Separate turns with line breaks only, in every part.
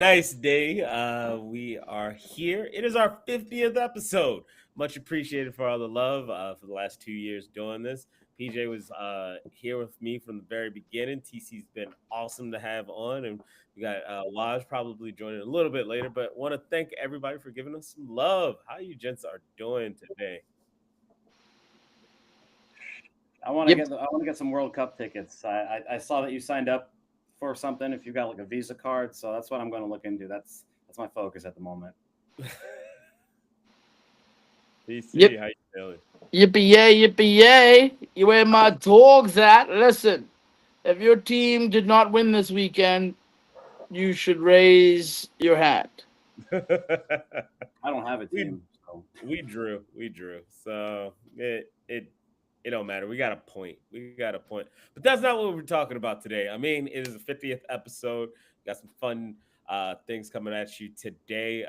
Nice day. We are here. It is our 50th episode. Much appreciated for all the love for the last 2 years doing this. PJ was here with me from the very beginning. TC's been awesome to have on, and we got Waj probably joining a little bit later. But want to thank everybody for giving us some love. How you gents are doing today?
Yep.
I want to get some World Cup tickets. I saw that you signed up for something if you got like a Visa card, so that's what I'm going to look into. That's my focus at the moment.
TC,
Yep.
how you feeling?
Yippee yay, yippee yay. You where my dogs at? Listen, if your team did not win this weekend, you should raise your hand.
I don't have a
we
team, so
we drew. So it don't matter. We got a point. We got a point. But that's not what we're talking about today. I mean, it is the 50th episode. We got some fun things coming at you today.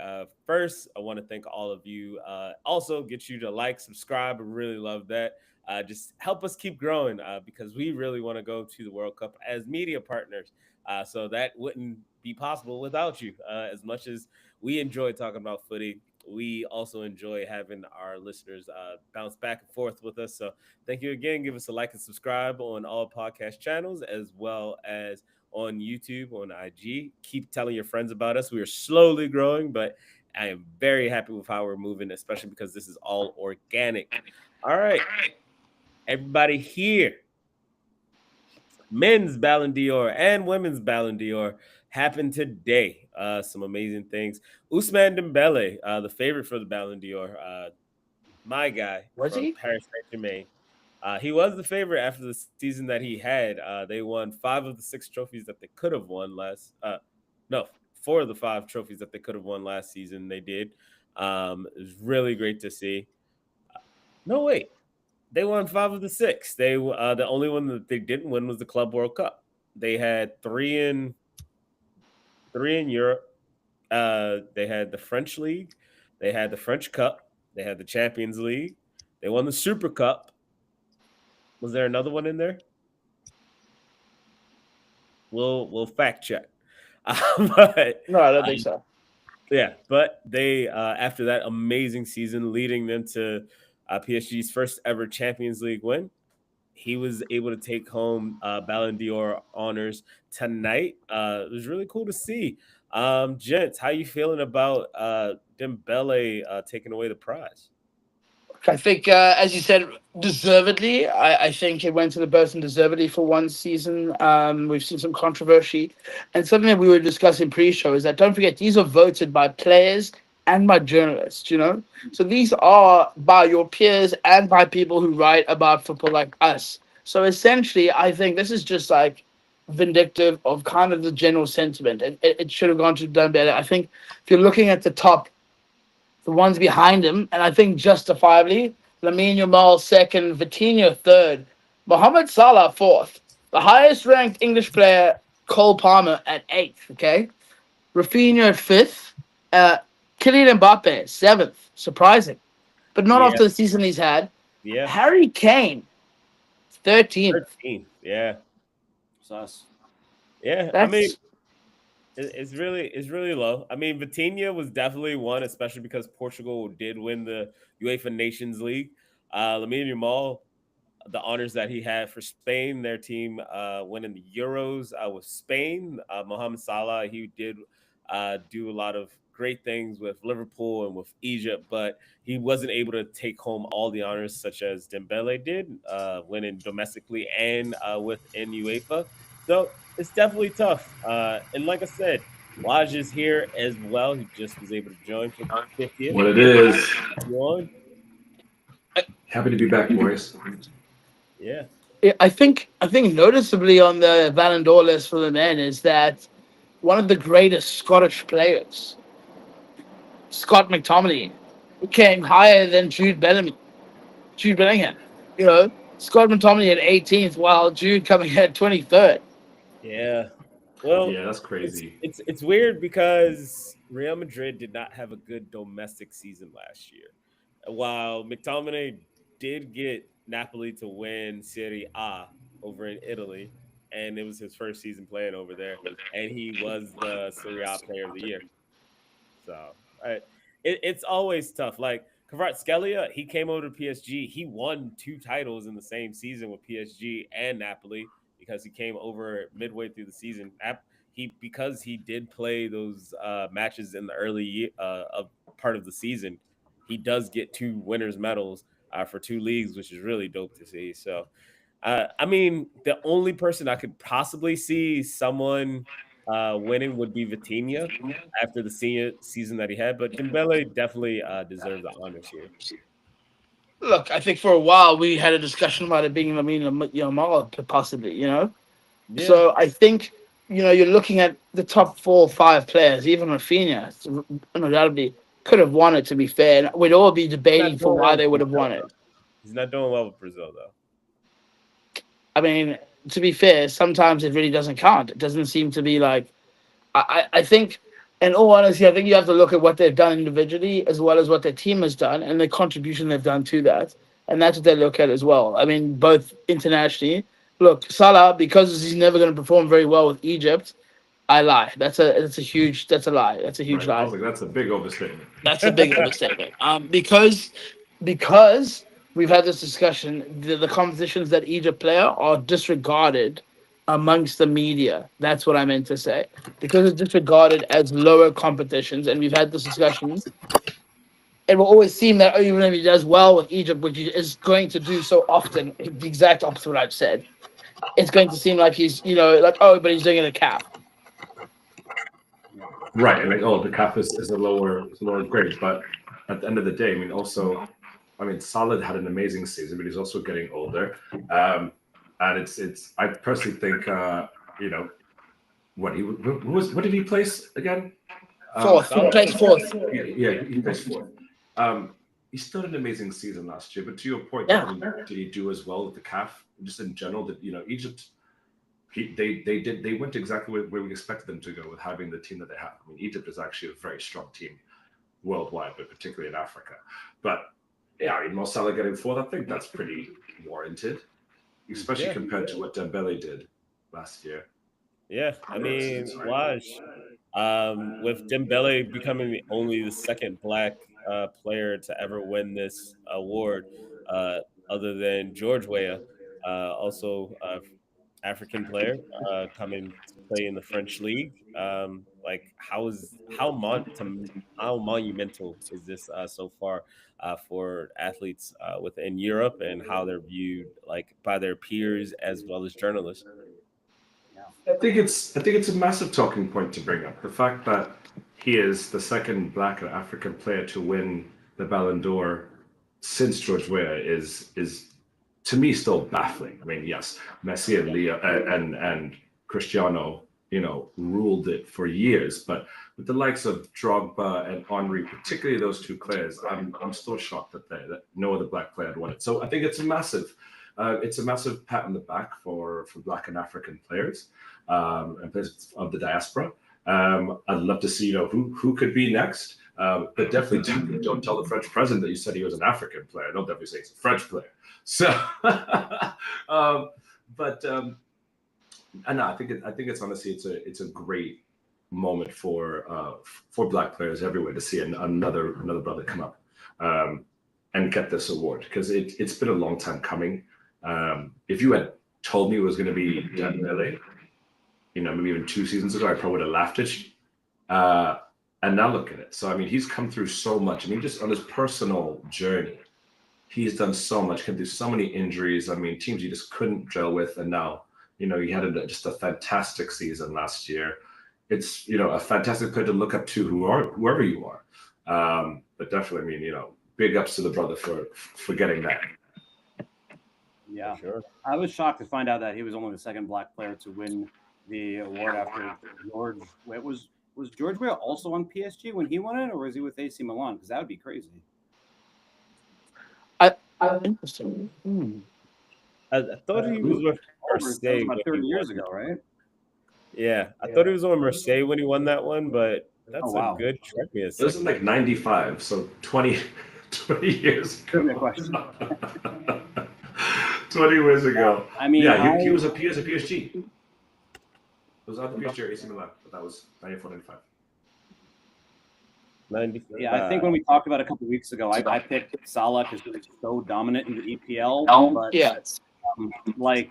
First, I want to thank all of you. Also, get you to like, subscribe. I really love that. Just help us keep growing because we really want to go to the World Cup as media partners. So that wouldn't be possible without you. As much as we enjoy talking about footy, we also enjoy having our listeners bounce back and forth with us. So thank you again. Give us a like and subscribe on all podcast channels as well as on YouTube, on IG. Keep telling your friends about us. We are slowly growing, but I am very happy with how we're moving, especially because this is all organic. All right, everybody here. Men's Ballon d'Or and women's Ballon d'Or happened today. Some amazing things. Ousmane Dembele, the favorite for the Ballon d'Or, my guy
Was
from
he?
Paris Saint Germain. He was the favorite after the season that he had. They won five of the six trophies that they could have won last. No, four of the five trophies that they could have won last season. They did. It was really great to see. No, wait. They won five of the six. The only one that they didn't win was the Club World Cup. They had three in Europe. They had the French League. They had the French Cup. They had the Champions League. They won the Super Cup. Was there another one in there? We'll fact check. But
No, I don't think
um,
so.
yeah, but they after that amazing season leading them to PSG's first ever Champions League win, he was able to take home Ballon d'Or honors tonight. It was really cool to see. Gents, how you feeling about Dembele taking away the prize?
I think, as you said, deservedly. I think it went to the person deservedly for one season. We've seen some controversy. And something that we were discussing pre show is that don't forget, these are voted by players and by journalists, you know? So these are by your peers and by people who write about football like us. So essentially, I think this is just like vindictive of kind of the general sentiment. It should have gone to done better. I think if you're looking at the ones behind him, and I think justifiably, Lamine Yamal second, Vitinha third, Mohamed Salah fourth, the highest ranked English player, Cole Palmer at eighth, okay? Rafinha at fifth, uh, Kylian Mbappe seventh, surprising, but not
Yeah,
after the season he's had.
yeah,
Harry Kane, 13th.
13th. Yeah,
sus.
yeah. I mean,
That's
it's really low. I mean, Vitinha was definitely one, especially because Portugal did win the UEFA Nations League. Lamine Yamal, the honors that he had for Spain, their team winning the Euros with Spain. Mohamed Salah, he did do a lot of great things with Liverpool and with Egypt, but he wasn't able to take home all the honors such as Dembele did, winning domestically and within UEFA. So it's definitely tough. And like I said, Waj is here as well. He just was able to join for the 50th.
What it
Good to
is.
have you on.
Happy to be back, boys.
Yeah.
I think noticeably on the Ballon d'Or list for the men is that one of the greatest Scottish players, Scott McTominay, came higher than Jude Bellingham. You know, Scott McTominay at 18th, while Jude coming at 23rd.
Yeah. Well,
Yeah, that's
it's
crazy.
it's it's weird because Real Madrid did not have a good domestic season last year. While McTominay did get Napoli to win Serie A over in Italy, and it was his first season playing over there, and he was the Serie A Player of the Year. So it's always tough. Like Kvaratskhelia, he came over to PSG. He won 2 titles in the same season with PSG and Napoli because he came over midway through the season. Because he did play those matches in the early of part of the season, he does get 2 winners' medals for 2 leagues, which is really dope to see. So, I mean, the only person I could possibly see someone winning would be Vitinha after the senior season that he had, but Dembele definitely deserves the honors here.
Look, I think for a while we had a discussion about it being Lamine Yamal, possibly,
Yeah.
So I think, you're looking at the top 4 or 5 players, even Rafinha, undoubtedly could have won it, to be fair. And we'd all be debating for why they would have won it.
He's not doing well with Brazil, though.
I mean, to be fair, sometimes it really doesn't count. It doesn't seem to be like, I think, in all honesty, I think you have to look at what they've done individually as well as what their team has done and the contribution they've done to that. And that's what they look at as well. I mean, both internationally. Look, Salah, because he's never going to perform very well with Egypt, I lie. That's a lie. That's a huge lie.
I was like, that's a big overstatement.
That's a big overstatement. Because we've had this discussion, the competitions that Egypt play are disregarded amongst the media. That's what I meant to say. Because it's disregarded as lower competitions, and we've had this discussion. It will always seem that even if he does well with Egypt, which he is going to do so often, the exact opposite of what I've said, it's going to seem like he's, but he's doing it at CAF.
Right, and the CAF is a lower grade, but at the end of the day, Salah had an amazing season, but he's also getting older, and it's. I personally think, what did he place again?
Fourth. He placed fourth.
Yeah, he placed fourth. He still had an amazing season last year, but to your point, did he do as well with the CAF? Just in general, that Egypt, they went exactly where we expected them to go with having the team that they have. I mean, Egypt is actually a very strong team worldwide, but particularly in Africa. But Mo Salah getting fourth, I think that's pretty warranted, especially compared to what Dembele did last year.
Yeah, I mean, with Dembele becoming only the second black player to ever win this award, other than George Weah, also African player coming to play in the French league. How monumental is this so far for athletes within Europe and how they're viewed by their peers as well as journalists?
I think it's a massive talking point to bring up. The fact that he is the second black and African player to win the Ballon d'Or since George Weah is to me still baffling. I mean, yes, Messi and Leo and Cristiano, ruled it for years, but with the likes of Drogba and Henry, particularly those 2 players, I'm still shocked that no other black player had won it. So I think it's a massive pat on the back for black and African players and players of the diaspora. I'd love to see who could be next, but definitely don't tell the French president that you said he was an African player. Don't definitely say he's a French player. So, and I think it's honestly it's a great moment for black players everywhere to see another brother come up and get this award, because it's been a long time coming. If you had told me it was going to be Dembele, maybe even 2 seasons ago, I probably would have laughed at you. And now look at it. So, I mean, he's come through so much. I mean, just on his personal journey, he's done so much, come through so many injuries. I mean, teams he just couldn't gel with. And now, he had just a fantastic season last year. It's, a fantastic player to look up to whoever you are. But definitely, I mean, big ups to the brother for getting that.
Yeah,
sure.
I was shocked to find out that he was only the second black player to win the award after George. Was George Weah also on PSG when he won it, or was he with AC Milan? Because that would be crazy.
Interesting.
I thought he was with Marseille
about 30 years ago, right?
Yeah, I thought he was on Marseille when he won that one, but that's a good trick.
It was in like 95, so 20 years ago.
Good question.
20 years ago.
I mean,
yeah, he was a PSG. It was either PSG or AC Milan, but that was 94-95.
95.
Yeah, I think when we talked about it a couple weeks ago, I picked Salah because he was so dominant in the EPL. But
Yeah.
like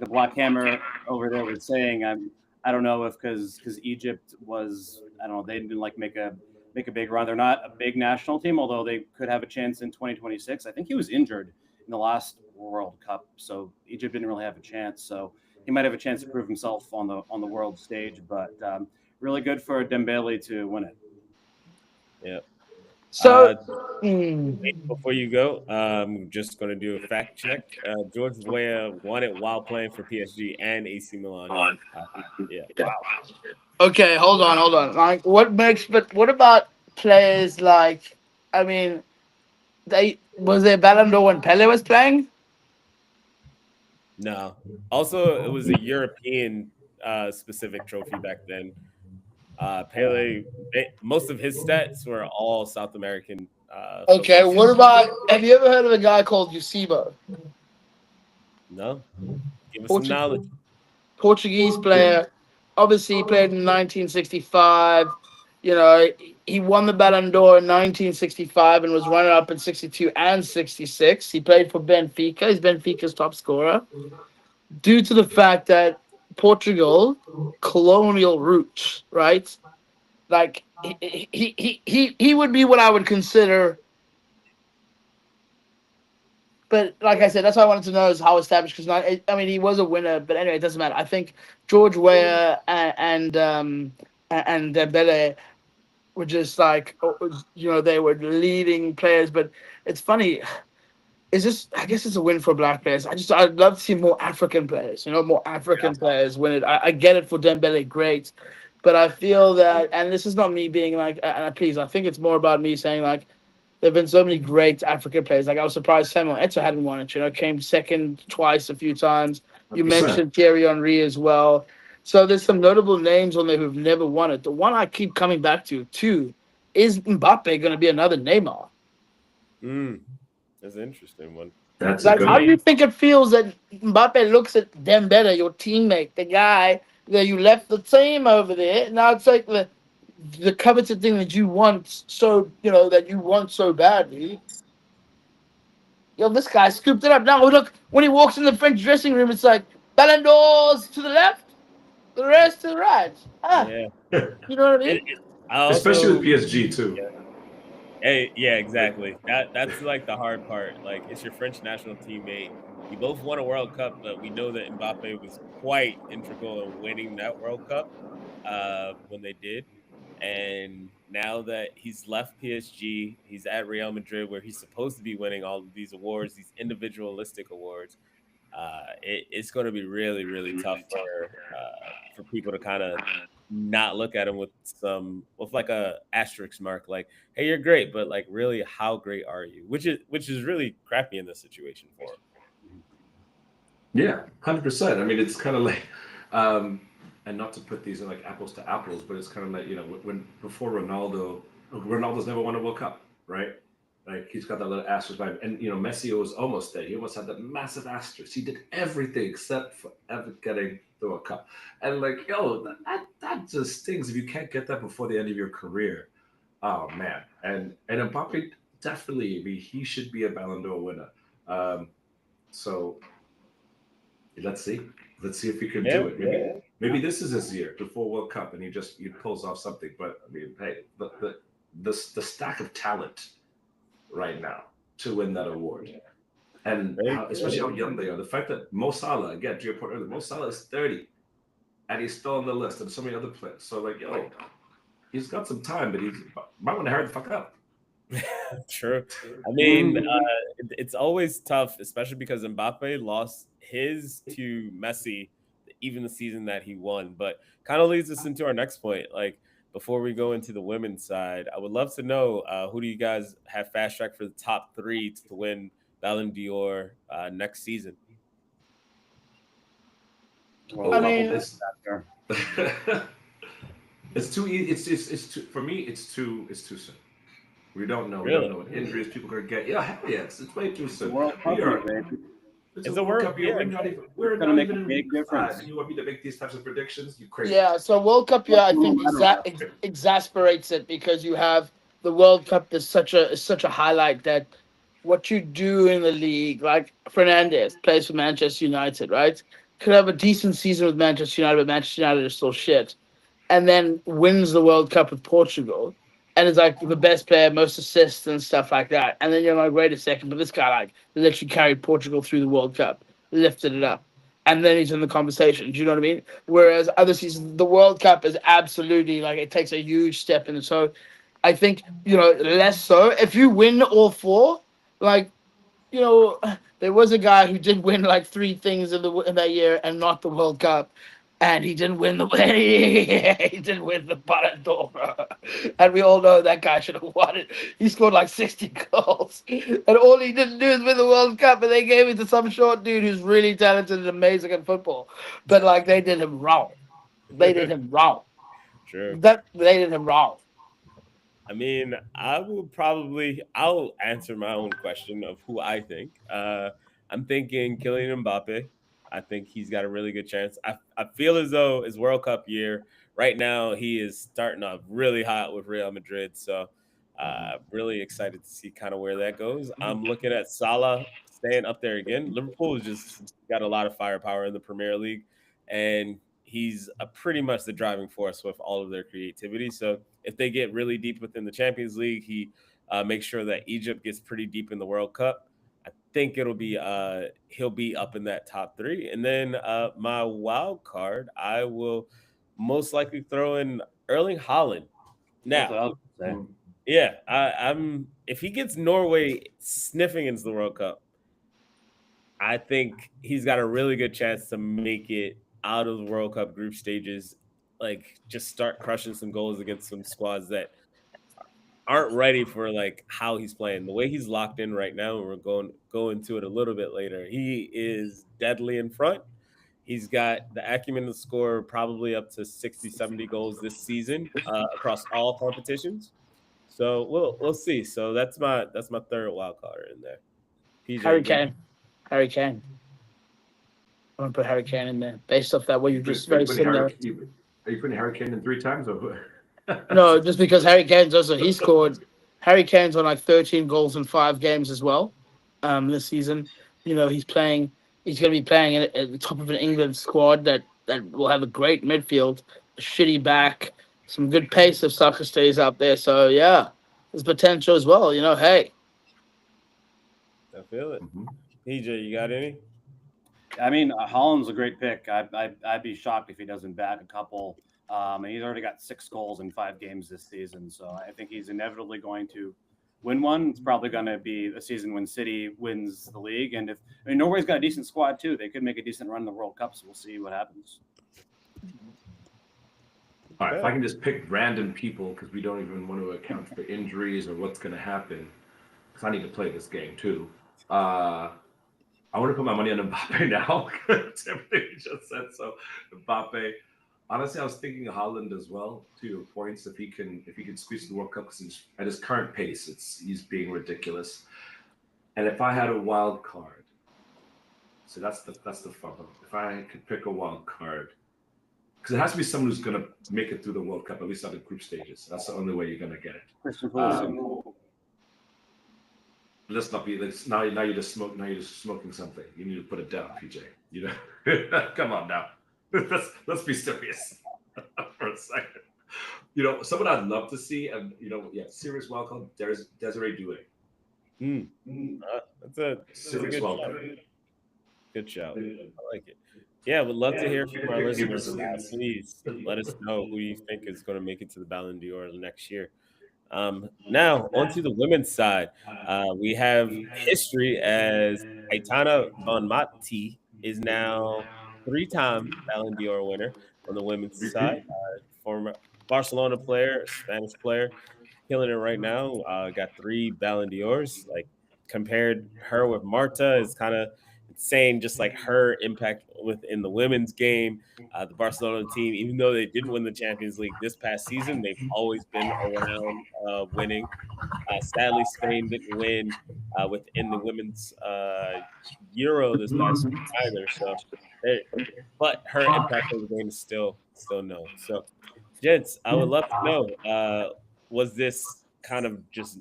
the Black Hammer over there was saying, I don't know if because Egypt was, I don't know, they didn't like make a big run. They're not a big national team, although they could have a chance in 2026. I think he was injured in the last World Cup, so Egypt didn't really have a chance. So he might have a chance to prove himself on the world stage. But really good for Dembele to win it.
Yeah.
So,
Before you go, I'm just going to do a fact check. George Weah won it while playing for PSG and AC Milan. Yeah. Wow.
okay, hold on. Like, what about players like? I mean, was there Ballon d'Or when Pele was playing?
No. Also, it was a European specific trophy back then. Pele, most of his stats were all South American.
Okay,
Focused.
what about? Have you ever heard of a guy called Eusebio?
No. Give us some knowledge.
Portuguese player. Obviously, he played in 1965. You know, he won the Ballon d'Or in 1965 and was runner-up in 62 and 66. He played for Benfica. He's Benfica's top scorer. Due to the fact that Portugal, colonial roots, right? Like, he would be what I would consider. But like I said, that's what I wanted to know is how established. Because I mean, he was a winner, but anyway, it doesn't matter. I think George Weah and Dembele were just like, they were leading players. But it's funny. It's just, I guess it's a win for black players. I'd love to see more African players. More African players win it. I get it for Dembele, great, but I feel that, and this is not me being like, please, I think it's more about me saying like, there have been so many great African players. Like I was surprised Samuel Eto'o hadn't won it. Came second twice a few times. You
100%.
mentioned Thierry Henry as well. So there's some notable names on there who've never won it. The one I keep coming back to too is Mbappe going to be another Neymar?
That's an interesting one.
That's
Like,
a good
how do
one.
you think it feels that Mbappe looks at Dembele, your teammate, the guy that you left the team over there? Now it's like the coveted thing that you want so badly. This guy scooped it up. Now look, when he walks in the French dressing room, it's like Ballon d'Ors to the left, the rest to the right.
Yeah.
You know what I mean?
Especially with PSG too.
Yeah, exactly. That's like the hard part. Like it's your French national teammate. You both won a World Cup, but we know that Mbappe was quite integral in winning that World Cup when they did. And now that he's left PSG, he's at Real Madrid, where he's supposed to be winning all of these awards, these individualistic awards. It's going to be really, really tough for people to kind of not look at him with like a asterisk mark, like, hey, you're great, but like, really, how great are you? Which is really crappy in this situation for him.
Yeah, 100%. I mean, it's kind of like, and not to put these in like apples to apples, but it's kind of like when before Ronaldo's never won a World Cup, right? Like he's got that little asterisk by him. And Messi was almost there. He almost had that massive asterisk. He did everything except for ever getting the World Cup. And like, that just stings if you can't get that before the end of your career. Oh man. And Mbappe definitely, I mean, he should be a Ballon d'Or winner. So let's see. Let's see if he can do it. Maybe this is his year before World Cup, and he pulls off something. But I mean, hey, the stack of talent right now to win that award, and especially how young they are. The fact that Mo Salah, again, to your point earlier, Mo Salah is 30, and he's still on the list, and so many other players. So like, he's got some time, but he might want to hurry the fuck up.
True. I mean, it's always tough, especially because Mbappe lost his to Messi even the season that he won. But kind of leads us into our next point. Like, before we go into the women's side, I would love to know who do you guys have fast track for the top 3 to win Ballon d'Or next season?
I mean,
it's too easy. It's too, for me. It's too soon. We don't know.
Really?
We don't know what injuries people are going to get. Yeah, hell yes. It's way too soon.
It's a World Cup
year.
year.
We're
Gonna
not
make a
even
big difference.
and you want me to make these types of predictions? You crazy?
Yeah, so World Cup, yeah, I think exasperates it because you have the World Cup is such a highlight that what you do in the league, like Fernandez plays for Manchester United, right? Could have a decent season with Manchester United, but Manchester United is still shit. And then wins the World Cup with Portugal and is like the best player, most assists and stuff like that. And then you're like, wait a second, but this guy like literally carried Portugal through the World Cup, lifted it up. And then he's in the conversation. Do you know what I mean? Whereas other seasons, the World Cup is absolutely like it takes a huge step in. So I think, less so. If you win all four, like, there was a guy who did win like three things in that year and not the World Cup, and he didn't win the he didn't win the Ballon d'Or, bro. And we all know that guy should have won it. He scored like 60 goals, and all he didn't do is win the World Cup, and they gave it to some short dude who's really talented and amazing at football, but like they did him wrong. They did him wrong.
True.
They did him wrong.
I mean, I'll answer my own question of who I think. I'm thinking Kylian Mbappe. I think he's got a really good chance. I feel as though it's World Cup year. Right now, he is starting off really hot with Real Madrid. So, really excited to see kind of where that goes. I'm looking at Salah staying up there again. Liverpool has just got a lot of firepower in the Premier League, and he's pretty much the driving force with all of their creativity. So, if they get really deep within the Champions League, he makes sure that Egypt gets pretty deep in the World Cup. I think he'll be up in that top three. And then my wild card, I will most likely throw in Erling Haaland.
That's what I
Now,
was gonna say.
yeah, I'm if he gets Norway sniffing into the World Cup, I think he's got a really good chance to make it out of the World Cup group stages. Like just start crushing some goals against some squads that aren't ready for like how he's playing. The way he's locked in right now, and we're go into it a little bit later. He is deadly in front. He's got the acumen to score probably up to 60, 70 goals this season across all competitions. So we'll see. So that's my third wild card in there. PJ,
Harry
you got
Kane. Harry Kane. I'm gonna put Harry Kane in there based off that. What you just very similar.
Are you putting Harry Kane in 3 times or?
No, just because Harry Kane's also he scored. Harry Kane's on like 13 goals in 5 games as well. This season, he's playing. He's going to be playing at the top of an England squad that will have a great midfield, a shitty back, some good pace if Saka stays up there. So yeah, there's potential as well. Hey,
I feel it. PJ, you got any?
I mean, Holland's a great pick. I'd be shocked if he doesn't bag a couple. And he's already got 6 goals in 5 games this season. So I think he's inevitably going to win one. It's probably going to be a season when City wins the league. And Norway's got a decent squad too. They could make a decent run in the World Cup. So we'll see what happens.
All right, if I can just pick random people because we don't even want to account for injuries or what's going to happen, because I need to play this game too. I want to put my money on Mbappe now. Everything you just said. So Mbappe. Honestly, I was thinking of Haaland as well. To your points, if he can squeeze the World Cup, because at his current pace, he's being ridiculous. And if I had a wild card, so that's the fun. If I could pick a wild card, because it has to be someone who's going to make it through the World Cup, at least at the group stages. That's the only way you're going to get it. Let's not be. Now you're just smoking something. You need to put it down, PJ. Come on now. Let's be serious for a second. Someone I'd love to see, and serious welcome. There's Desiree Doué.
That's a
Serious
good
welcome.
shout. Good shout. I like it. Yeah, would love to hear from our listeners. Please let us know who you think is going to make it to the Ballon d'Or next year. Now, onto the women's side. We have history as Aitana Bonmatí is now 3-time Ballon d'Or winner on the women's side. Former Barcelona player, Spanish player, killing it right now. Got 3 Ballon d'Ors. Like compared her with Marta is kind of saying just like her impact within the women's game. The Barcelona team, even though they didn't win the Champions League this past season, they've always been around winning. Sadly, Spain didn't win within the women's Euro this past season either. So, but her impact on the game is still known. So, gents, I would love to know: was this kind of just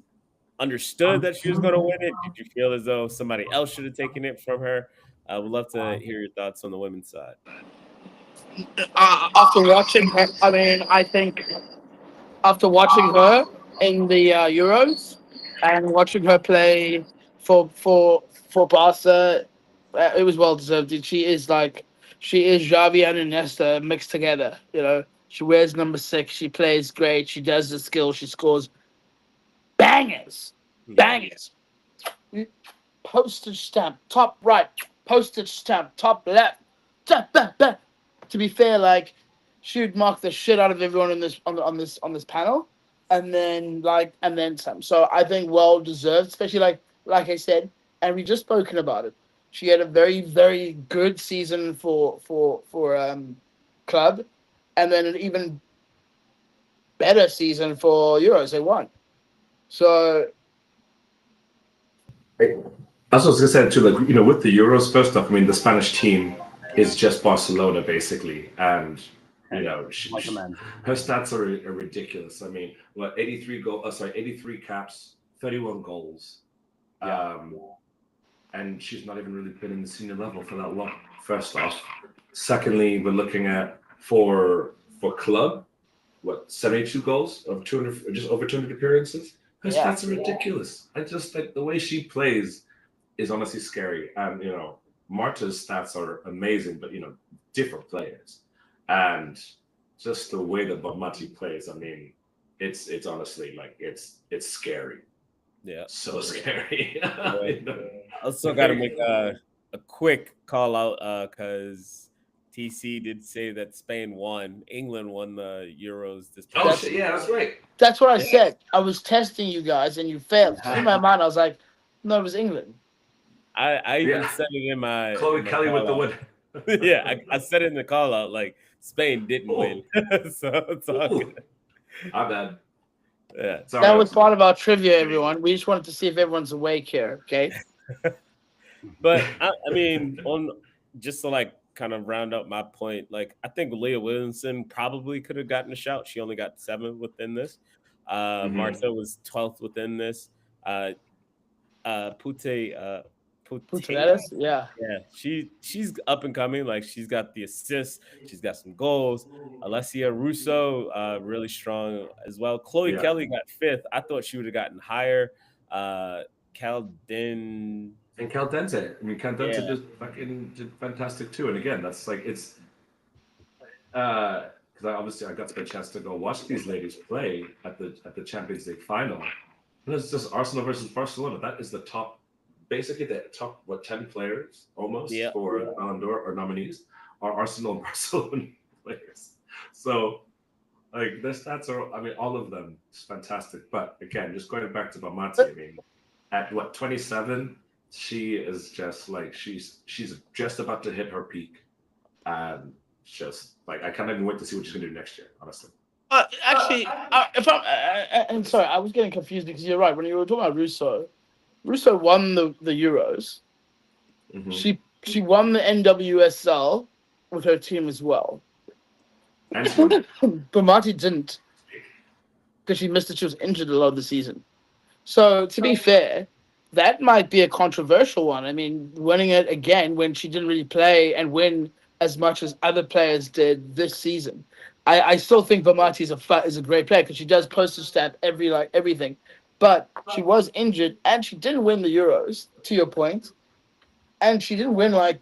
understood that she was going to win it? Did you feel as though somebody else should have taken it from her? I would love to hear your thoughts on the women's side.
After watching her, I mean, I think after watching her in the Euros and watching her play for Barca, it was well deserved. She is Xavi and Iniesta mixed together. You know, she wears number 6. She plays great. She does the skill. She scores bangers. Postage stamp, top right. Postage stamp, top left. To be fair, like she would mark the shit out of everyone on this panel, and then some. So I think well deserved, especially like I said, and we just spoken about it. She had a very, very good season for club, and then an even better season for Euros. They won. So
That's what I was gonna say too. Like, you know, with the Euros, first off, I mean, the Spanish team is just Barcelona basically, and you know, her stats are ridiculous. I mean, 83 caps, 31 goals, and she's not even really been in the senior level for that long. First off, secondly, we're looking at for club, 72 goals of 200, just over 200 appearances. Her stats are ridiculous. I just think the way she plays is honestly scary. And, you know, Marta's stats are amazing, but, you know, different players. And just the way that Bonmatí plays, I mean, it's honestly like, it's scary.
Yeah.
So scary.
I also got to make a quick call out because TC did say that Spain won. England won the Euros this past.
Oh, shit, yeah, that's right.
That's what I said. I was testing you guys, and you failed. In my mind, I was like, no, it was England.
I even said it in my
Chloe Kelly with the win.
Yeah, I said it in the call out like Spain didn't win. So it's all good.
My bad.
Yeah.
Sorry,
that was part of our trivia, everyone. We just wanted to see if everyone's awake here, okay?
But I mean, on just to like kind of round up my point, like I think Leah Williamson probably could have gotten a shout. She only got 7 within this. Marta was 12th within this.
Putellas, yeah,
she's up and coming. Like she's got the assists, she's got some goals. Alessia Russo, really strong as well. Chloe Kelly got 5th. I thought she would have gotten higher. Caldente.
I mean, Caldente just fucking did fantastic too. And again, that's like it's because I got the chance to go watch these ladies play at the Champions League final. And it's just Arsenal versus Barcelona. That is the top. Basically, the top 10 players almost for Ballon d'Or or nominees are Arsenal and Barcelona players. So, like their stats are, I mean, all of them is fantastic. But again, just going back to Bonmatí, I mean, at 27, she is just like she's just about to hit her peak, and just like I can't even wait to see what she's gonna do next year. Honestly.
Actually, if I'm sorry, I was getting confused because you're right when you were talking about Russo. Russo won the Euros. Mm-hmm. She won the NWSL with her team as well. Bonmatí didn't because she missed it. She was injured a lot of the season. So to be fair, that might be a controversial one. I mean, winning it again when she didn't really play and win as much as other players did this season. I still think Bonmatí is a great player because she does postage stamp everything. But she was injured, and she didn't win the Euros, to your point. And she didn't win, I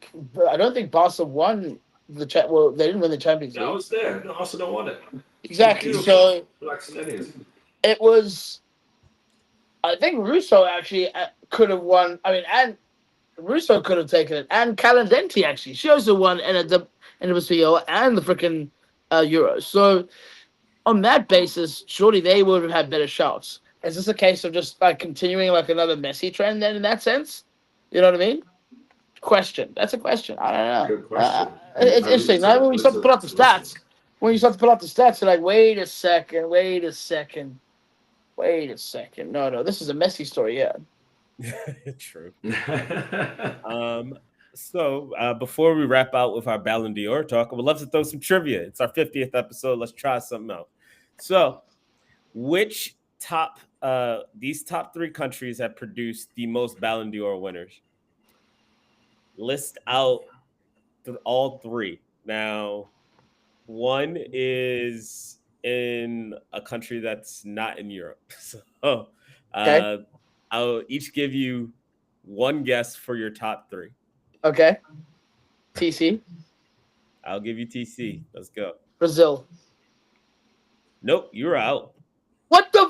don't think Barca won they didn't win the Champions League.
I was there. No, Arsenal won it.
Exactly. So it was, I think Russo actually could have won. I mean, and Russo could have taken it. And Caldente, actually. She also won in the WSL and the freaking Euros. So on that basis, surely they would have had better shouts. Is this a case of just continuing like another Messi trend then in that sense? You know what I mean? question. That's a question. I don't know.
Good question.
It's interesting. Now when you start to put out the stats, you're like, wait a second. No, this is a messy story. Yeah.
True. So before we wrap out with our Ballon d'Or talk, I would love to throw some trivia. It's our 50th episode. Let's try something out. So, which these top 3 countries have produced the most Ballon d'Or winners? List out all 3. Now, one is in a country that's not in Europe. So,
Okay.
I'll each give you one guess for your top 3.
Okay. TC.
I'll give you TC. Let's go.
Brazil.
Nope, you're out.
What the?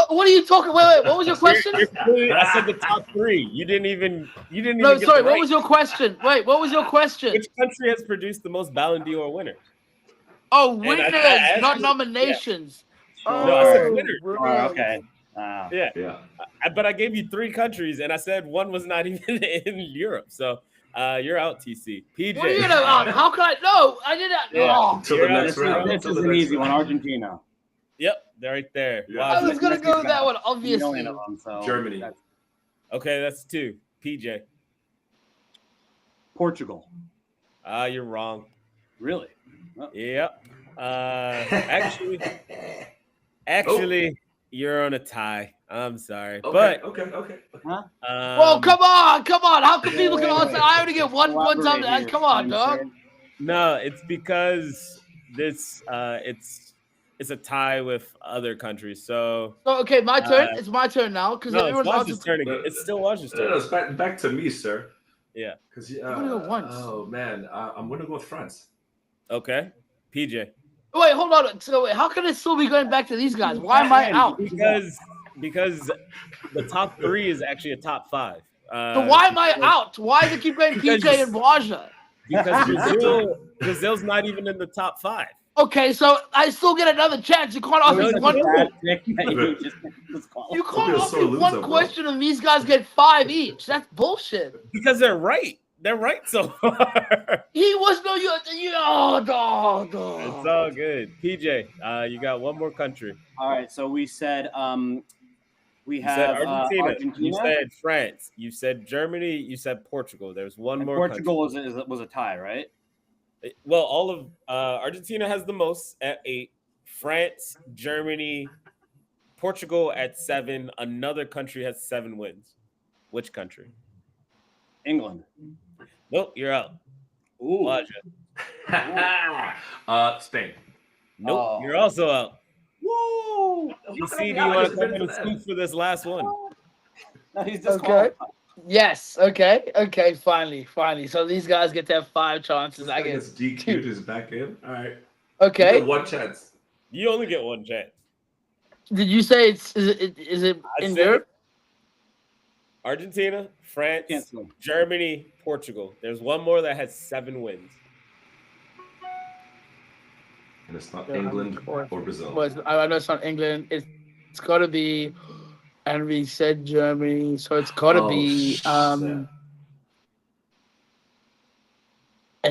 What are you talking? Wait. What was your question?
I said the top 3. You didn't even.
No,
get
sorry.
the
What
right.
was your question? Wait, what was your question?
Which country has produced the most Ballon d'Or winners?
Oh,
And
winners,
I
not
you-
nominations.
Sure.
No, I said
Oh,
winners.
winners.
Okay.
Yeah.
Yeah.
But I gave you 3 countries, and I said one was not even in Europe. So you're out, TC. PJ.
What are you gonna? How can I? No, I didn't.
Yeah.
Oh,
Until the
You're out.
next round.
This
Until
is
the
an
next
easy one.
round.
Argentina.
Yep, they're right there.
Yeah.
I was gonna go with that one,
A
obviously.
million of them, so
Germany.
Okay, that's 2. PJ.
Portugal.
You're wrong.
Really? Oh.
Yep. Actually, you're on a tie. I'm sorry, but
Okay.
Huh?
Well, come on. How come people can
wait,
answer?
wait.
I only get one time.
Elaborate here,
Come on,
you
dog.
said.
No, it's because this it's a tie with other countries. So
So okay, my turn. It's my turn now because
no, it's
everyone else
Waj's
is.
turn again. It's still Waj's
No,
turn.
it's back to me, sir.
Yeah.
Because
I'm gonna go once.
Oh man, I'm gonna go with France.
Okay. PJ.
Wait, hold on. So wait, how can it still be going back to these guys? Why am I out?
Because the top 3 is actually a top 5.
So why am I out? Why does it keep going PJ and Waja?
Because Brazil's not even in the top 5.
Okay, so I still get another chance. You can't ask me one. You can't ask me one question and these guys get 5 each. That's bullshit.
Because they're right. They're right so far.
He was no you. Oh,
It's all good. PJ, you got one more country.
All right, so we said we
You
have
said Argentina.
Argentina.
You said France. You said Germany. You said Portugal. There's one
And
more.
Portugal was a tie, right?
Well, all of Argentina has the most at 8. France, Germany, Portugal at 7. Another country has 7 wins. Which country?
England.
Nope, you're out.
Ooh.
Spain.
Nope,
Oh.
you're also out.
Woo!
You see, do you want to come in and scoop for this last one?
No, he's
Okay.
disqualified.
Yes. Okay. Finally. So these guys get to have 5 chances. I
I
get
guess DQ'd is back in. All right.
Okay.
You get one chance.
You only get one chance.
Did you say is it
I
in
said
Europe?
Argentina, France,
Cancel.
Germany, Portugal. There's one more that has 7 wins.
And it's not England or Brazil.
I know it's not England. It's got to be. And we said Germany, so it's got to be.
shit.
And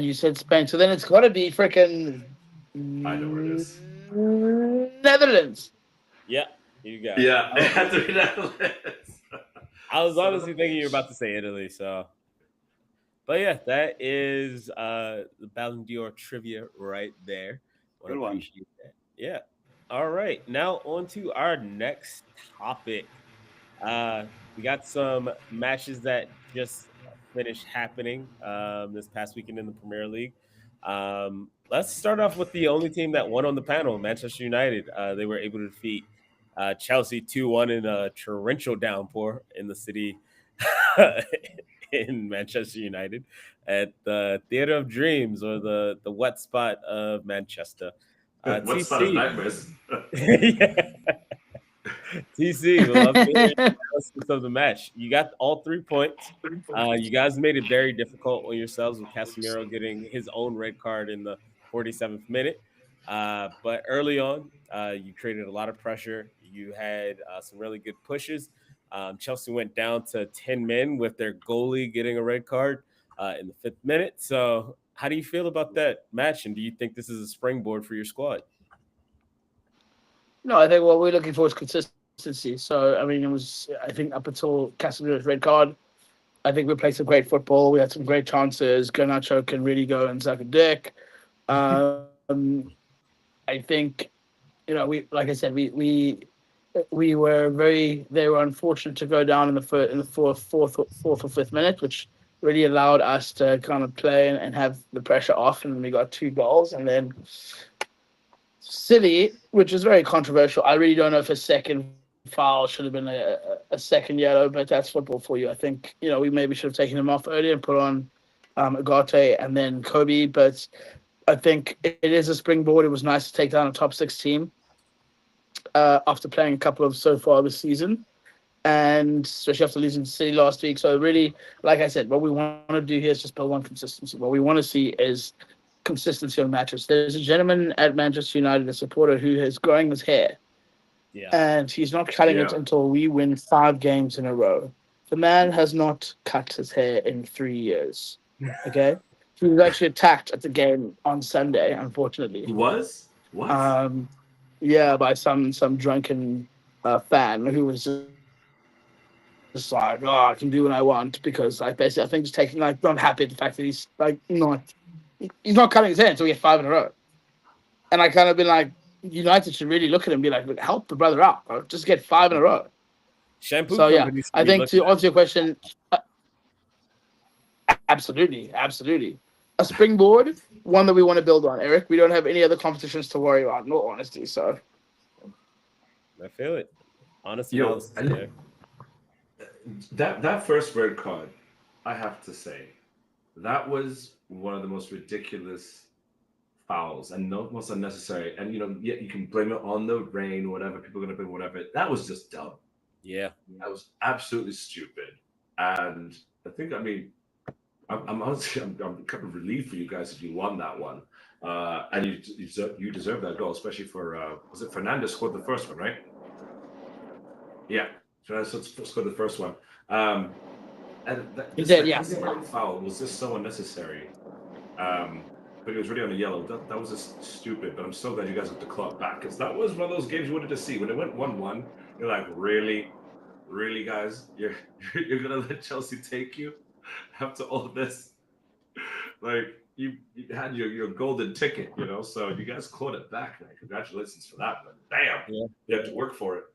you said Spain, so then it's got to be freaking.
I know where it is.
Netherlands.
Yeah, you got it.
Yeah, it had to be Netherlands.
I was honestly thinking you were about to say Italy, so. But yeah, that is the Ballon d'Or trivia right there.
Good one.
Appreciate that. Yeah. All right. Now on to our next topic. We got some matches that just finished happening this past weekend in the Premier League. Let's start off with the only team that won on the panel, Manchester United. They were able to defeat Chelsea 2-1 in a torrential downpour in the city in Manchester United at the Theatre of Dreams, or the wet spot of Manchester.
What spot of nightmares?
Yeah. TC, we'll love to hear your analysis of the match. You got all 3 points. You guys made it very difficult on yourselves with Casemiro getting his own red card in the 47th minute. But early on, you created a lot of pressure. You had some really good pushes. Chelsea went down to 10 men with their goalie getting a red card. in the 5th minute. So, how do you feel about that match? And do you think this is a springboard for your squad?
No, I think what we're looking for is consistency. So, I mean, I think up until Casemiro red card, I think we played some great football. We had some great chances. Garnacho can really go and suck a dick. Um, I think, we like I said, we were they were unfortunate to go down in the fourth or 5th minute, which really allowed us to kind of play and have the pressure off, and we got 2 goals, and then City, which is very controversial. I really don't know if a second foul should have been a second yellow, but that's football for you. I think we maybe should have taken him off earlier and put on Agate and then Kobe, but I think it is a springboard. It was nice to take down a top 6 team after playing a couple of so far this season, and especially after losing to City last week. So really, like I said, what we want to do here is just build on consistency. What we want to see is consistency on matches. There's a gentleman at Manchester United, a supporter, who is growing his hair,
Yeah.
and he's not cutting it until we win 5 games in a row. The man has not cut his hair in 3 years. Okay? He was actually attacked at the game on Sunday, unfortunately.
He was? What?
Yeah, by some drunken fan who was just like, "Oh, I can do what I want," because basically, I think, just taking, not happy at the fact that he's he's not cutting his hair until we get 5 in a row. And I kind of been like, United should really look at him and be like, "Look, help the brother out, bro. Just get 5 in a row."
Shampoo
So yeah,
companies
I
should be
think
looking
to answer your question, absolutely. A springboard, one that we want to build on, Eric. We don't have any other competitions to worry about, in all honesty. So
I feel it. Honest
Yo,
analysis there.
that first red card, I have to say, that was one of the most ridiculous fouls and no most unnecessary. And yeah, you can blame it on the rain, whatever. People are gonna blame whatever. That was just dumb.
Yeah.
That was absolutely stupid. And I mean, I'm honestly, I'm kind of relieved for you guys if you won that one. And you deserve that goal, especially for was it Fernandez scored the first one, right? Yeah, Fernandez scored the first one. Um, and
he
the
did, yeah.
second foul was just so unnecessary. Um, but it was really on the yellow. That was just stupid. But I'm so glad you guys got the clock back, because that was one of those games you wanted to see. When it went 1-1, you're like, really, really, guys, you're gonna let Chelsea take you after all this? Like you had your golden ticket, So you guys clawed it back. Like, congratulations for that. But damn,
Yeah.
you had to work for it.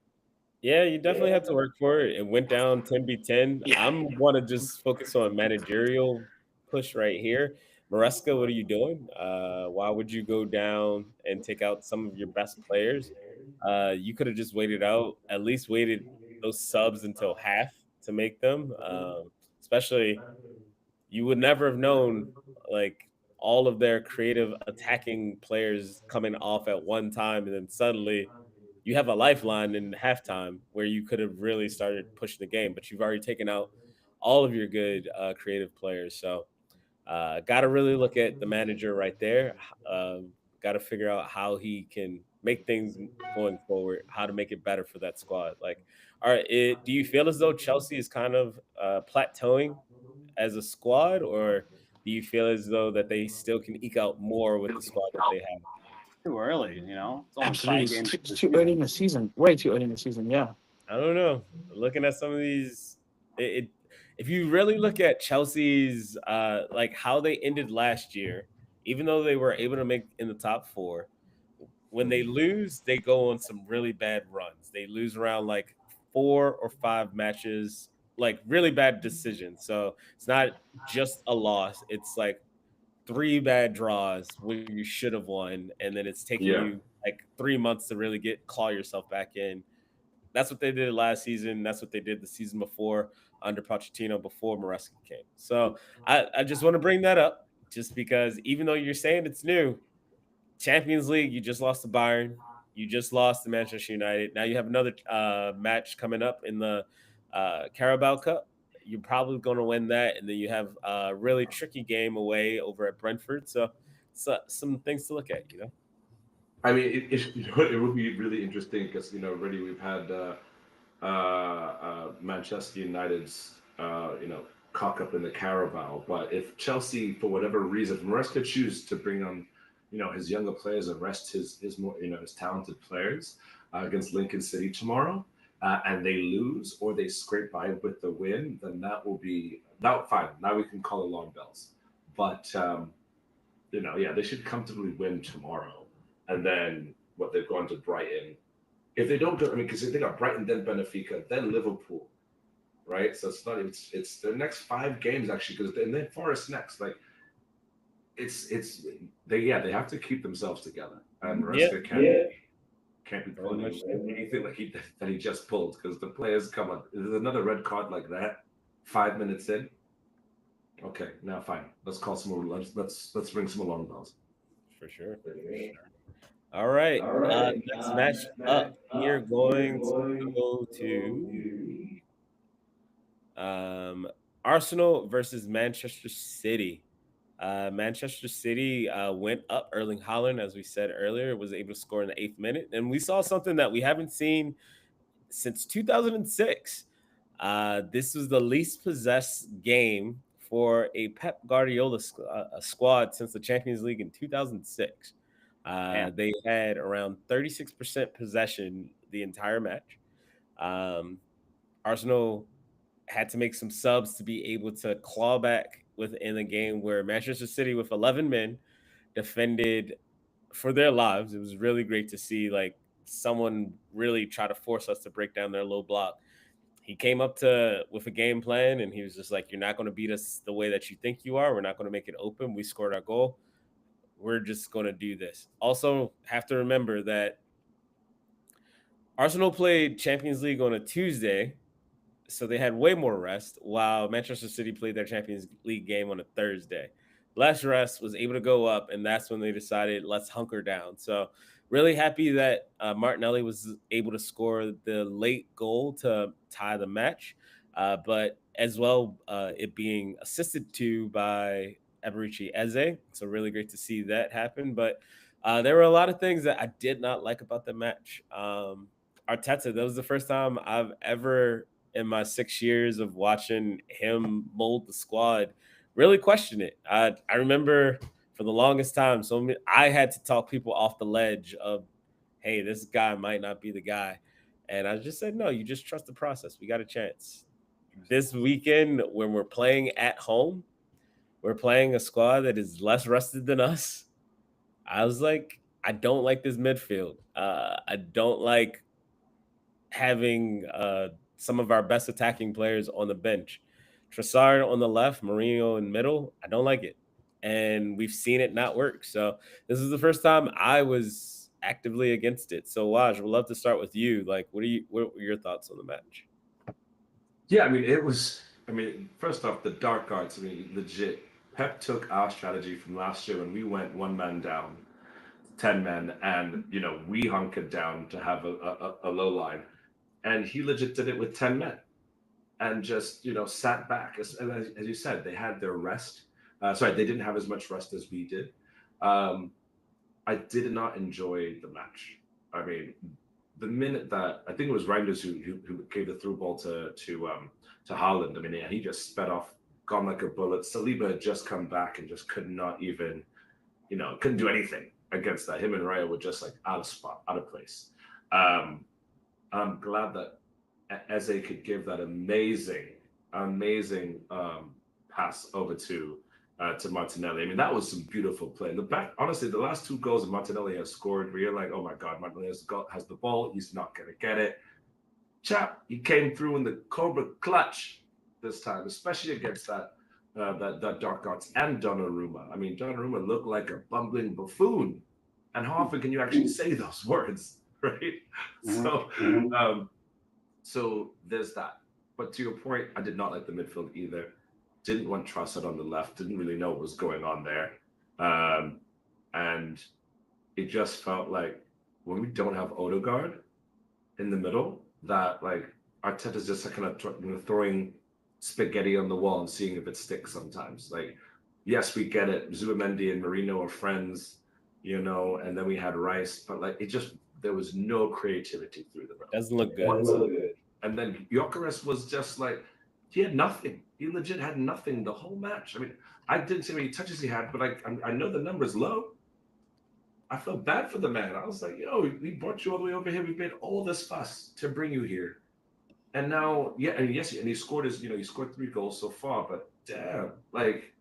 Yeah, you definitely have to work for it. It went down 10-10.
Yeah.
I'm want to just focus on managerial push right here. Maresca, what are you doing? Why would you go down and take out some of your best players? You could have just waited out, at least waited those subs until half to make them. Especially, you would never have known, like, all of their creative attacking players coming off at one time, and then suddenly you have a lifeline in halftime where you could have really started pushing the game, but you've already taken out all of your good creative players. So, got to really look at the manager right there. Got to figure out how he can make things going forward, how to make it better for that squad. Like, all right, do you feel as though Chelsea is kind of plateauing as a squad, or do you feel as though that they still can eke out more with the squad that they have?
Too early, It's only
Absolutely.
5 games
It's
into the
too early in
season.
the season. Way too early in the season, yeah.
I don't know. Looking at some of these, if you really look at Chelsea's, like how they ended last year, even though they were able to make in the top 4, when they lose, they go on some really bad runs. They lose around like 4 or 5 matches, like really bad decisions. So it's not just a loss; it's like 3 bad draws where you should have won, and then it's taking
Yeah.
you like 3 months to really claw yourself back in. That's what they did last season. That's what they did the season before under Pochettino before Maresca came. So I just want to bring that up just because even though you're saying it's new, Champions League, you just lost to Bayern. You just lost to Manchester United. Now you have another match coming up in the Carabao Cup. You're probably going to win that. And then you have a really tricky game away over at Brentford. So some things to look at.
I mean, it would be really interesting because already we've had Manchester United's cock up in the Carabao. But if Chelsea, for whatever reason, if Maresca choose to bring on, his younger players and rest his more, his talented players against Lincoln City tomorrow, and they lose or they scrape by with the win, then that will be that fine. Now we can call alarm bells. But yeah, they should comfortably win tomorrow, and then what they've gone to Brighton. If they don't go, I mean, because they got Brighton, then Benfica, then Liverpool, right? So it's their next 5 games actually, because then Forest next. Like they have to keep themselves together, and Maresca can't be pulling anything like that he just pulled, because the players come on. There's another red card like that, 5 minutes in. Okay, now fine. Let's call some more. Let's ring some alarm bells.
For sure. All right. Next match up, we are going to go to Arsenal versus Manchester City. Manchester City went up. Erling Haaland, as we said earlier, was able to score in the 8th minute. And we saw something that we haven't seen since 2006. This was the least possessed game for a Pep Guardiola squad since the Champions League in 2006. They had around 36% possession the entire match. Arsenal had to make some subs to be able to claw back within a game where Manchester City, with 11 men, defended for their lives. It was really great to see someone really try to force us to break down their low block. He came up with a game plan, and he was just like, "You're not going to beat us the way that you think you are. We're not going to make it open. We scored our goal. We're just going to do this." Also, have to remember that Arsenal played Champions League on a Tuesday, so they had way more rest, while Manchester City played their Champions League game on a Thursday. Less rest, was able to go up, and that's when they decided, let's hunker down. So really happy that Martinelli was able to score the late goal to tie the match, but as well it being assisted to by Eberici Eze. So really great to see that happen. But there were a lot of things that I did not like about the match. Arteta, that was the first time I've ever, in my 6 years of watching him mold the squad, really question it. I remember for the longest time, I had to talk people off the ledge of, hey, this guy might not be the guy. And I just said, no, you just trust the process. We got a chance. This weekend, when we're playing at home, we're playing a squad that is less rested than us. I was like, I don't like this midfield. I don't like having some of our best attacking players on the bench. Trossard on the left, Mourinho in middle. I don't like it. And we've seen it not work. So this is the first time I was actively against it. So Waj, we'd love to start with you. What were your thoughts on the match?
Yeah, first off, the dark arts, legit. Pep took our strategy from last year when we went 1 man down, 10 men, and we hunkered down to have a low line. And he legit did it with 10 men and just, sat back. As you said, they had their rest. They didn't have as much rest as we did. I did not enjoy the match. The minute that, I think it was Reinders who gave the through ball to Haaland, he just sped off, gone like a bullet. Saliba had just come back and just could not even, couldn't do anything against that. Him and Raya were just out of spot, out of place. I'm glad that Eze could give that amazing pass over to Martinelli. That was some beautiful play. In the back, honestly, the last 2 goals that Martinelli has scored, where you're like, oh my God, Martinelli has the ball. He's not going to get it. Chap, he came through in the Cobra clutch this time, especially against that Dark Arts and Donnarumma. Donnarumma looked like a bumbling buffoon. And how often can you actually say those words, right?
Mm-hmm.
So there's that. But to your point, I did not like the midfield either. Didn't want Trossard on the left. Didn't really know what was going on there. And it just felt like when we don't have Odegaard in the middle, that Arteta's just kind of throwing spaghetti on the wall and seeing if it sticks sometimes. Yes, we get it. Zubimendi and Mourinho are friends, and then we had Rice, but there was no creativity through the middle.
Doesn't look good.
And then Gyökeres was just he had nothing. He legit had nothing the whole match. I mean, I didn't see how many touches he had, but I know the number's low. I felt bad for the man. I was like, yo, we brought you all the way over here. We made all this fuss to bring you here. And now, yeah, and yes, and he scored he scored 3 goals so far, but damn, like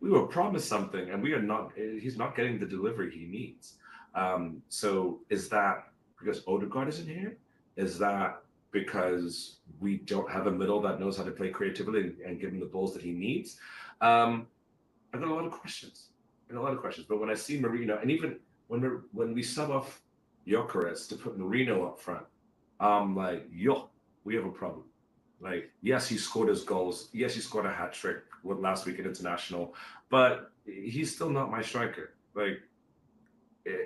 we were promised something, and we are not. He's not getting the delivery he needs. So is that because Odegaard isn't here? Is that because we don't have a middle that knows how to play creatively and give him the balls that he needs? Um, I got a lot of questions. I got a lot of questions. But when I see Marino, and even when we sub off Gyökeres to put Marino up front, I'm like, yo, we have a problem. Like, yes, he scored his goals. Yes, he scored a hat trick last week at international, but he's still not my striker. Like,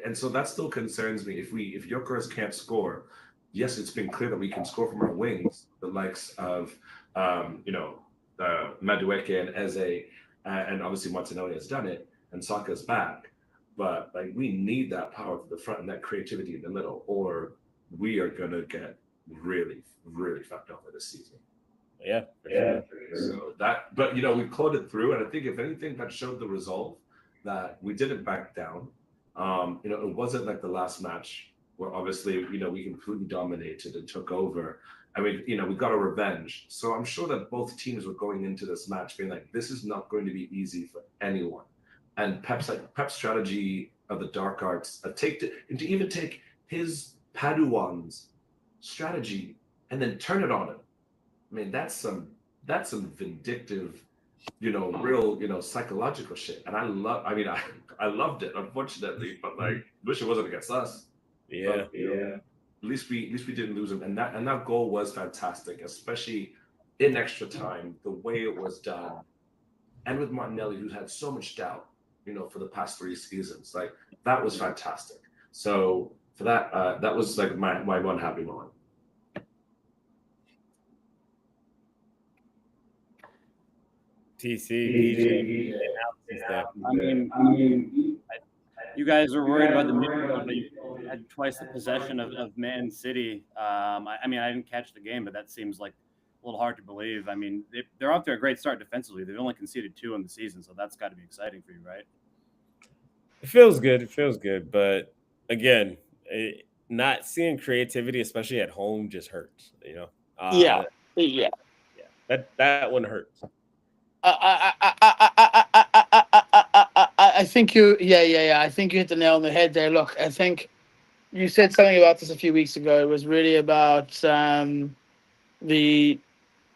and so that still concerns me. If Gyökeres can't score, yes, it's been clear that we can score from our wings, the likes of Madueke and Eze, and obviously Martinelli has done it, and Saka's back. But like we need that power to the front and that creativity in the middle, or we are gonna get really, really fucked over this season.
Yeah,
yeah. So that, but we clawed it through, and I think if anything, that showed the resolve that we didn't back down. It wasn't like the last match where obviously we completely dominated and took over. I mean, we got a revenge. So I'm sure that both teams were going into this match being like, this is not going to be easy for anyone. And Pep's strategy of the dark arts, and to even take his Paduan's strategy and then turn it on him. I mean, that's some vindictive, real, psychological shit. And I mean, I loved it, unfortunately, but like, wish it wasn't against us.
Yeah,
but, yeah. At least we didn't lose him, and that goal was fantastic, especially in extra time, the way it was done, and with Martinelli, who's had so much doubt, for the past 3 seasons, like that was fantastic. So for that, that was like my one happy moment.
TC,
I mean, you guys were worried about the midfield, but you had twice the possession of Man City. I mean, I didn't catch the game, but that seems like a little hard to believe. I mean, they're off to a great start defensively. They've only conceded 2 in the season, so that's got to be exciting for you, right?
It feels good. It feels good, but again, not seeing creativity, especially at home, just hurts.
Yeah.
That one hurts.
I think you, yeah. I think you hit the nail on the head there. Look, I think you said something about this a few weeks ago. It was really about the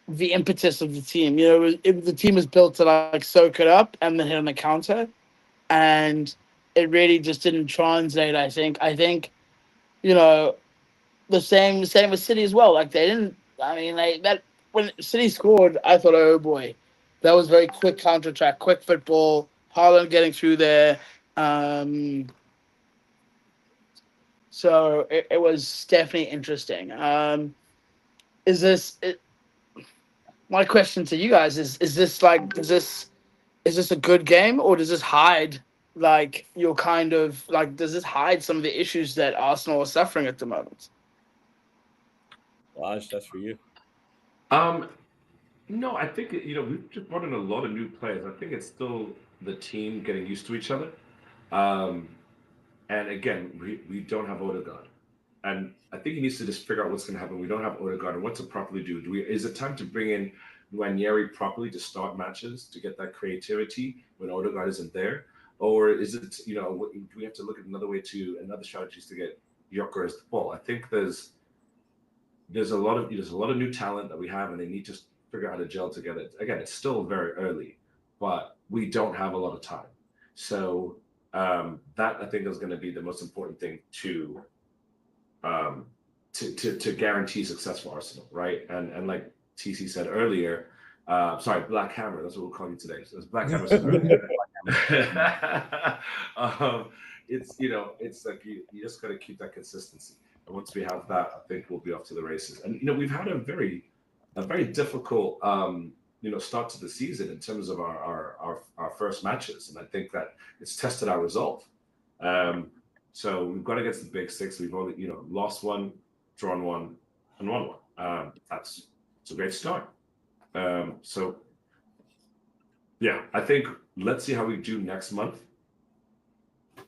impetus of the team. The team was built to like soak it up and then hit on the counter, and it really just didn't translate. I think the same with City as well. Like they didn't. I mean, like that when City scored, I thought, oh boy, that was very quick counter attack, quick football. Haaland getting through there. So it was definitely interesting. My question to you guys is this like is this a good game, or does this hide like your kind of like does this hide some of the issues that Arsenal are suffering at the moment?
Lodge, that's for you.
No, I think we've just brought in a lot of new players. I think it's still the team getting used to each other. And again, we don't have Odegaard, and I think he needs to just figure out what's going to happen. We don't have Odegaard, and what to properly do. Is it time to bring in Nwaneri properly to start matches to get that creativity when Odegaard isn't there, or is it do we have to look at another strategies to get Gyökeres the ball? I think there's a lot of new talent that we have, and they need to figure out how to gel together. Again, it's still very early, but we don't have a lot of time. So that I think is going to be the most important thing to guarantee success for Arsenal, right? And like TC said earlier, sorry, Black Hammer. That's what we'll call you today. So it's Black Hammer said earlier. It's like you just got to keep that consistency. And once we have that, I think we'll be off to the races. And we've had a very difficult start to the season in terms of our first matches, and I think that it's tested our resolve. So we've got against the big six. We've only lost one, drawn one, and won one. It's a great start. So yeah, I think let's see how we do next month.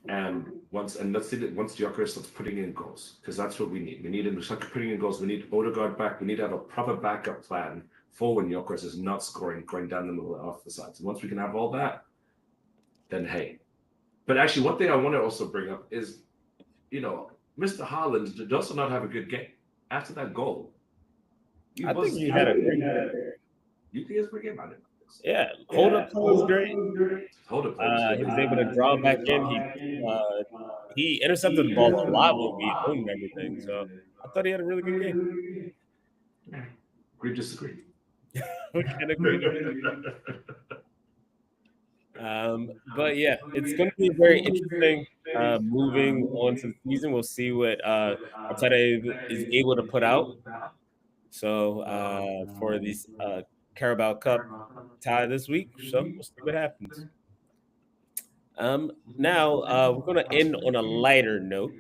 And let's see that once Gyökeres starts putting in goals, because that's what we need. We need him to start putting in goals. We need Odegaard back. We need to have a proper backup plan for when Gyökeres is not scoring, going down the middle off the sides. And once we can have all that, then hey. But actually, one thing I want to also bring up is, Mr. Haaland did also not have a good game after that goal.
I think he had a great game.
You think it's a great game? I didn't know.
Yeah, hold up play was great.
Hold up play was great.
He was able to draw back in. He intercepted the ball a lot when we owned everything. So I thought he had a really good game.
Agree, disagree.
We can agree. But yeah, it's going to be very interesting moving on to the season. We'll see what Arteta is able to put out. So for these Carabao Cup tie this week, so we'll see what happens. Now we're going to end on a lighter note.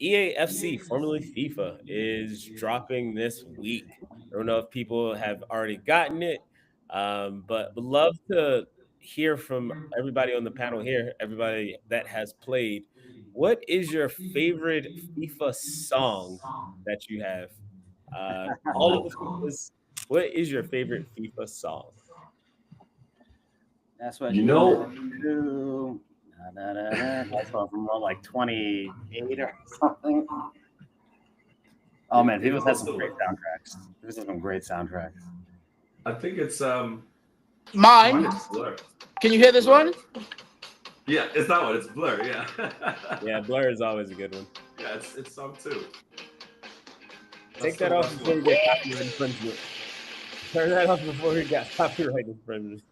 EAFC, formerly FIFA, is dropping this week. I don't know if people have already gotten it, but would love to hear from everybody on the panel here, everybody that has played. What is your favorite FIFA song that you have? All of the FIFAs. What is your favorite FIFA song?
That's what
do.
That's one from like 28 or something. Oh man, FIFA's had some great soundtracks. FIFA's had some great soundtracks.
I think it's
Mine.
It's Blur.
Can you hear this one?
Yeah, it's that one. It's Blur. Yeah.
Yeah, Blur is always a good one.
Yeah, it's song 2.
Take that off before we get copyright infringement. Turn that off before we got copyright infringement.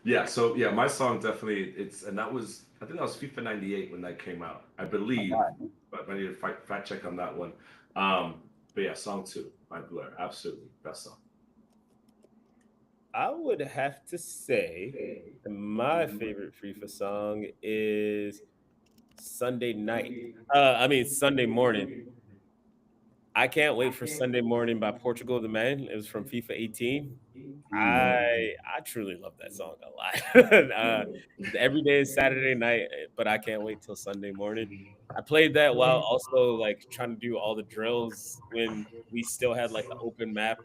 Yeah, so yeah, my song definitely I think that was FIFA 98 when that came out, I believe. But I need to fact check on that one. But yeah, song 2 by Blur, absolutely best song.
I would have to say my favorite FIFA song is Sunday Morning. I can't wait for Sunday Morning by Portugal the Man. It was from FIFA 18. I truly love that song a lot. Every day is Saturday night, but I can't wait till Sunday morning. I played that while also like trying to do all the drills when we still had like the open map,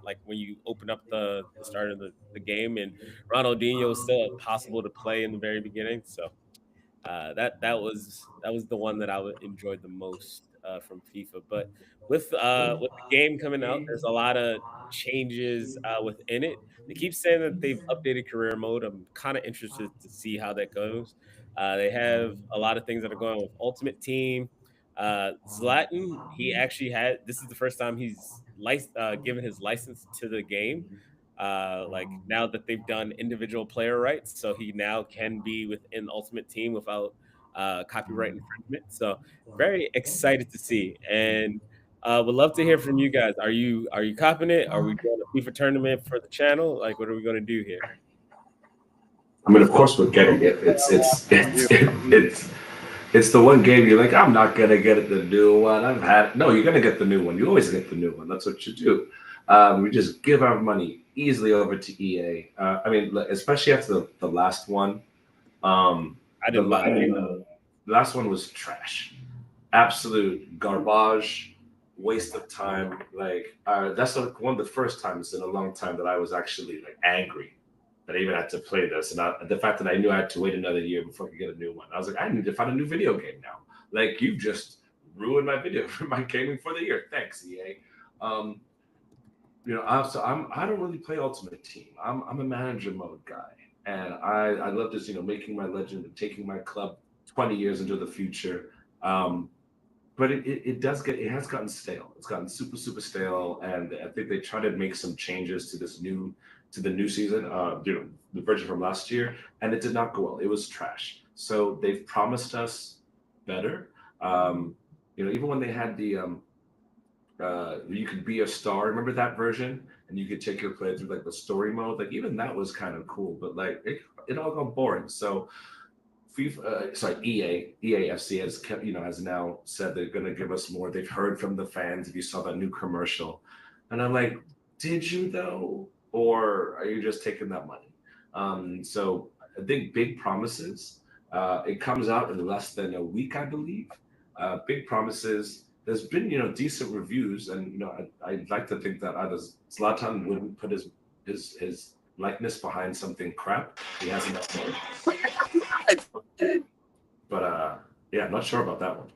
like when you open up the start of the game, and Ronaldinho was still possible to play in the very beginning. So that was the one that I enjoyed the most from FIFA. But with the game coming out, there's a lot of changes within it. They keep saying that they've updated career mode. I'm kind of interested to see how that goes. They have a lot of things that are going on with Ultimate Team. Zlatan, he actually this is the first time he's given his license to the game. Like now that they've done individual player rights, so he now can be within Ultimate Team without copyright infringement. So very excited to see, and would love to hear from you guys. Are you copping it? Are we doing a FIFA tournament for the channel? Like, what are we going to do here?
I mean, of course we're getting it. It's the one game you're like, I'm not gonna get the new one. No, you're gonna get the new one. You always get the new one. That's what you do. We just give our money easily over to EA. I mean, especially after the last one. The last one was trash, absolute garbage, waste of time. Like that's one of the first times in a long time that I was actually like angry that I even had to play this, and the fact that I knew I had to wait another year before I could get a new one. I was like, I need to find a new video game now. Like you just ruined my my gaming for the year. Thanks, EA. I don't really play Ultimate Team. I'm a manager mode guy, and I love this. Making my legend and taking my club 20 years into the future. But it has gotten stale. It's gotten super stale, and I think they try to make some changes to the new season. The version from last year, and it did not go well. It was trash. So they've promised us better. Even when they had the you could be a star. Remember that version? And you could take your player through like the story mode. Like even that was kind of cool, but like it all got boring. So EAFC has kept, has now said they're going to give us more. They've heard from the fans. If you saw that new commercial, and I'm like, did you though, or are you just taking that money? So I think big promises. It comes out in less than a week, I believe. Big promises. There's been decent reviews, and I'd like to think that either Zlatan wouldn't put his likeness behind something crap. He hasn't done. But yeah, I'm not sure about that one.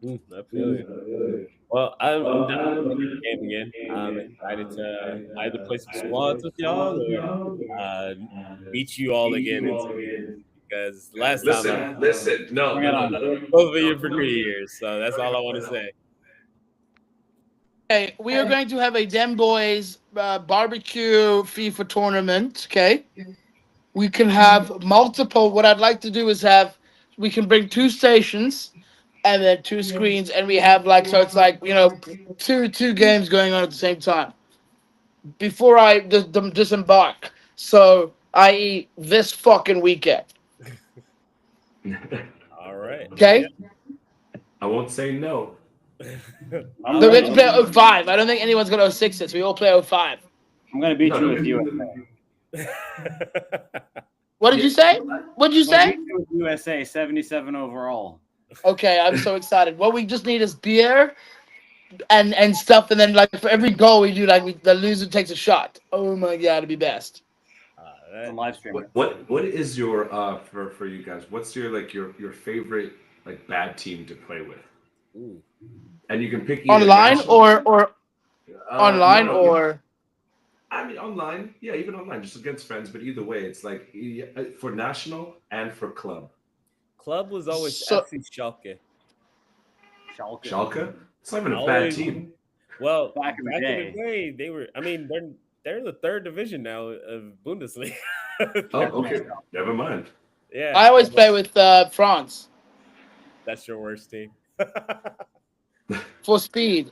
I feel you. Well, I'm down for the game again. I'm excited to either play some squads with y'all or meet you all again in 2 years. Because last time
Listen, no,
both of you for 3 years, so that's all I want to say.
Okay, we are going to have a Dem Boys barbecue FIFA tournament. Okay, we can have multiple. What I'd like to do is we can bring 2 stations and then 2 screens, and we have so it's like two games going on at the same time before I disembark. So, i.e., this fucking weekend.
All right.
Okay.
I won't say no.
So we have to play 05. I don't think anyone's got 06s. We all play 05.
I'm going to beat you with USA.
What did you say? What did you say?
With USA, 77 overall.
Okay, I'm so excited. What we just need is beer and stuff, and then for every goal we do, the loser takes a shot. Oh my god, it'd be best.
Live stream.
What is your for you guys? What's your your favorite bad team to play with?
Ooh.
And you can pick
online or online
no,
or.
I mean online, yeah, even online, just against friends. But either way, it's for national and for club.
Club was always FC Schalke.
Schalke? It's not even a bad team.
Well, back in the day, they were. I mean, they're in the 3rd division now of Bundesliga.
Oh, okay. Never mind.
Yeah.
I always play with France.
That's your worst team.
For speed.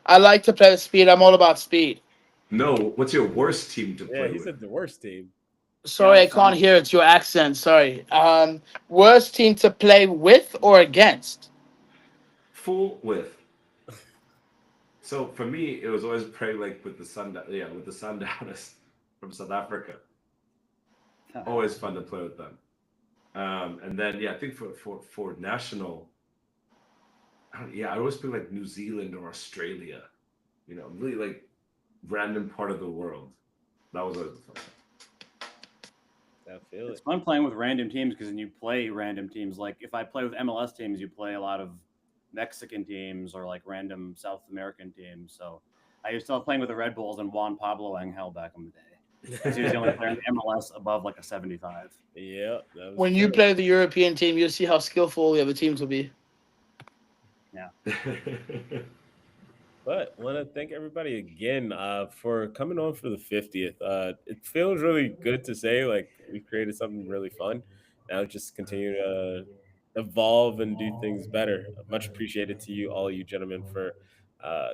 I like to play with speed. I'm all about speed.
No, what's your worst team to play with?
Yeah, he said the worst team.
Sorry, I can't hear it. It's your accent. Sorry. Worst team to play with or against?
Full with. So for me, it was always play with the Sundowners from South Africa. Always fun to play with them. And then I think for national, I always play New Zealand or Australia. Really random part of the world. That was always fun.
It's fun playing with random teams because then you play random teams. Like if I play with MLS teams, you play a lot of Mexican teams or random South American teams. So I used to love playing with the Red Bulls and Juan Pablo Angel back in the day. Because he was the only player in the MLS above a 75.
Yeah.
When you play the European team, you'll see how skillful all the other teams will be.
Yeah.
But I want to thank everybody again for coming on for the 50th. It feels really good to say we created something really fun. Now just continue to evolve and do things better. Much appreciated to you, all you gentlemen, for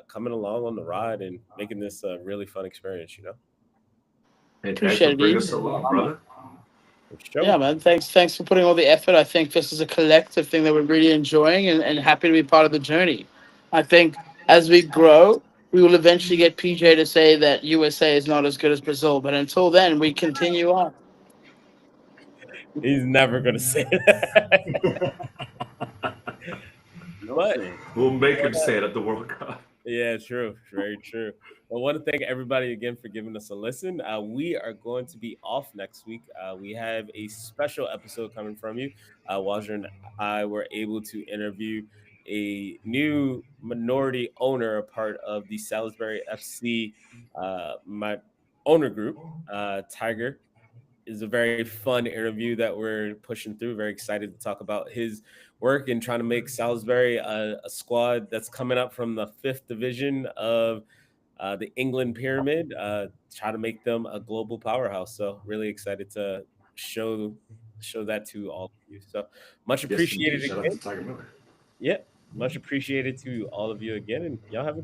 coming along on the ride and making this a really fun experience.
Hey,
appreciate
it. Bring us along, brother.
Yeah, man. Thanks for putting all the effort. I think this is a collective thing that we're really enjoying and happy to be part of the journey. I think as we grow, we will eventually get PJ to say that USA is not as good as Brazil. But until then, we continue on.
He's never going to say that. But
we'll make him say it at the World Cup.
Yeah, true. Very true. I want to thank everybody again for giving us a listen. We are going to be off next week. We have a special episode coming from you. Wazir and I were able to interview a new minority owner, a part of the Salisbury FC, my owner group, Tiger. Is a very fun interview that we're pushing through. Very excited to talk about his work and trying to make Salisbury a squad that's coming up from the 5th division of the England pyramid. Try to make them a global powerhouse. So really excited to show that to all of you. So much appreciated.
Shout out to Tiger Miller.
Yeah, much appreciated to all of you again, and y'all have a